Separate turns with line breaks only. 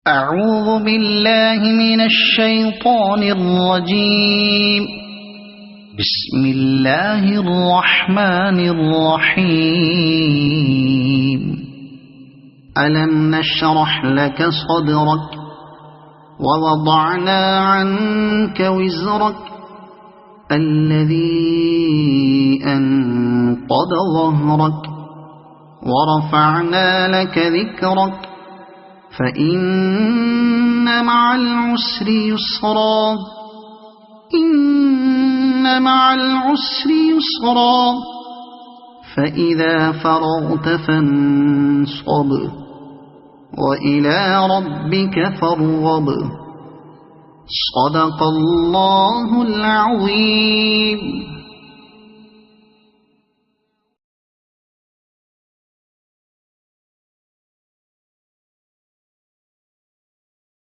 أعوذ بالله من الشيطان الرجيم. بسم الله الرحمن الرحيم. ألم نشرح لك صدرك ووضعنا عنك وزرك الذي أنقض ظهرك ورفعنا لك ذكرك فإن مع العسر يسرا إن مع العسر يسرا فإذا فرغت فانصب وإلى ربك فارغب. صدق الله العظيم.